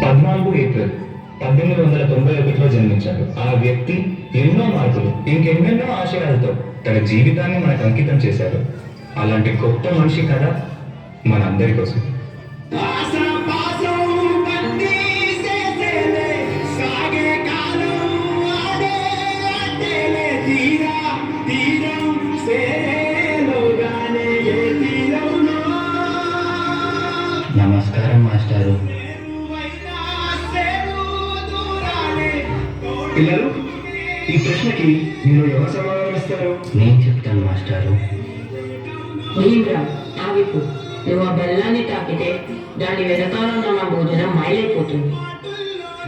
14 April 1891లో జన్మించాడు. ఆ వ్యక్తి ఎన్నో మార్పులు, ఇంకెన్నెన్నో ఆశయాలతో తన జీవితాన్ని మనకు అంకితం చేశాడు. అలాంటి గొప్ప మనిషి కథ మనందరి కోసం. నమస్కారం మాస్టారు. పిల్లలు, ఈ ప్రశ్నకి మీరు ఎవరు సమాధానం ఇస్తారు? నేను చెప్తాను మాస్టారు. భీమ్రా, ఆవిపు. నువ్వు ఆ బెల్లాన్ని తాకితే దాని వెనకాల ఉన్న నా భోజనం మైలైపోతుంది.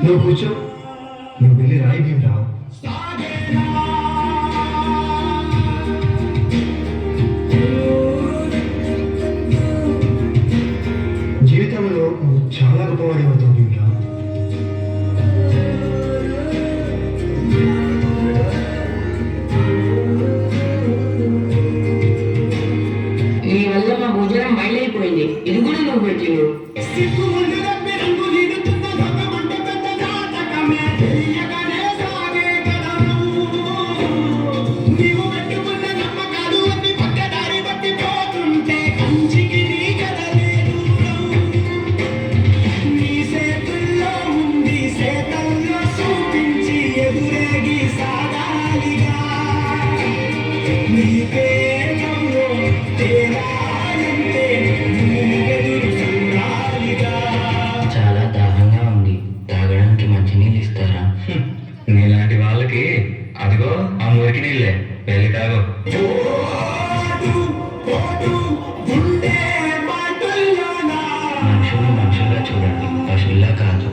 నువ్వు కూర్చో. నువ్వు వెళ్ళి రాయి భీమరావు. జీవితంలో నువ్వు చాలా గొప్పవాడి అవుతావు భీమరావు. నీ వల్ల మా భోజనం మైలైపోయింది. ఇది కూడా నువ్వు పెట్టిండు. చాలా దాహంగా ఉంది. తాగడానికి మంచినీళ్ళు ఇస్తారా? నీలాంటి వాళ్ళకి అదిగో ఆ మురికి నీళ్ళే, వెళ్ళి తాగు. మనుషులు మనుషుల్లా చూడండి, పశువుల్లా కాదు.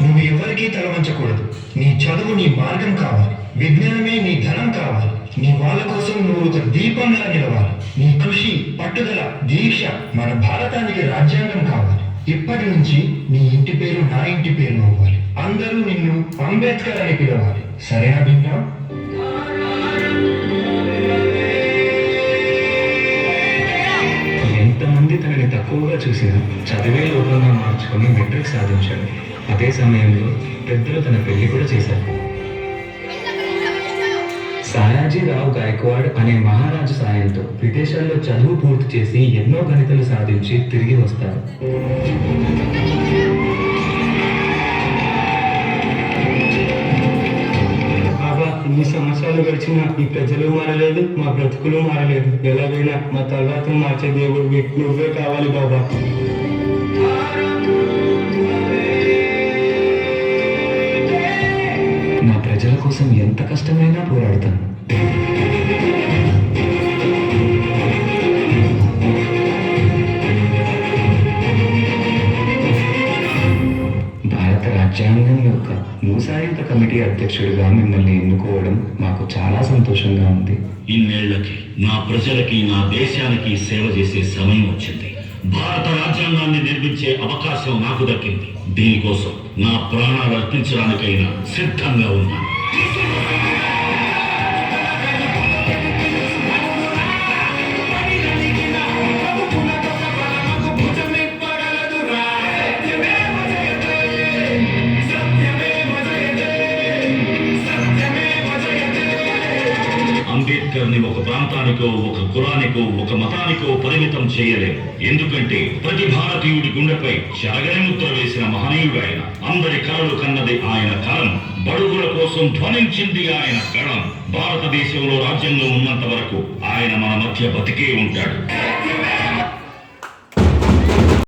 నువ్వు ఎవరికీ తలవంచకూడదు. నీ చదువు నీ మార్గం కావాలి. విజ్ఞానమే నీ ధనం కావాలి. నీ వాళ్ళ కోసం నువ్వు ఒక దీపంగా నిలవాలి. నీ కృషి, పట్టుదల, దీక్ష మన భారతానికి రాజ్యాంగం కావాలి. ఇప్పటి నుంచి నీ ఇంటి పేరు నా ఇంటి పేరు అవ్వాలి. అందరూ నిన్ను అంబేద్కర్ అని పిలవాలి. సరేనా భీమరావు? ఎంతమంది తనని తక్కువగా చూసినా చదివే లోపంగా మార్చుకొని మెట్రిక్ సాధించాడు. అదే సమయంలో పెద్దలు తన పెళ్లి కూడా చేశారు. సాయాజీరావు గాయక్వాడ్ అనే మహారాజు సాయంతో విదేశాల్లో చదువు పూర్తి చేసి ఎన్నో గణితలు సాధించి తిరిగి వస్తారు. బాబా, ఇన్ని సంవత్సరాలు గడిచినా ఈ ప్రజలు మారలేదు, మా బ్రతుకులు మారలేదు. ఎలాగైనా మా తర్వాత మార్చే దేవుడివి నువ్వే కావాలి బాబా. నా ప్రజల కోసం ఎంత కష్టమైనా పోరాడతాను. భారత రాజ్యాంగం యొక్క మూసాయింత కమిటీ అధ్యక్షుడిగా మిమ్మల్ని ఎన్నుకోవడం మాకు చాలా సంతోషంగా ఉంది. ఇన్నేళ్లకి నా ప్రజలకి, నా దేశానికి సేవ చేసే సమయం వచ్చింది. భారత రాజ్యాంగాన్ని నిర్మించే అవకాశం నాకు దక్కింది. దీనికోసం నా ప్రాణాలు అర్పించడానికైనా సిద్ధంగా ఉన్నాను. అంబేద్కర్ని ఒక ప్రాంతానికో, ఒక కులానికో, ఒక మతానికో పరిమితం చేయలేము. ఎందుకంటే ప్రతి భారతీయుడి గుండెపై చెరగని ముద్ర వేసిన మహనీయుడు ఆయన. అందరి కలలు కన్నది ఆయన కలం. బడుగుల కోసం ధ్వనించింది ఆయన కళం. భారతదేశంలో రాజ్యాంగం ఉన్నంత వరకు ఆయన మన మధ్య బతికే ఉంటాడు.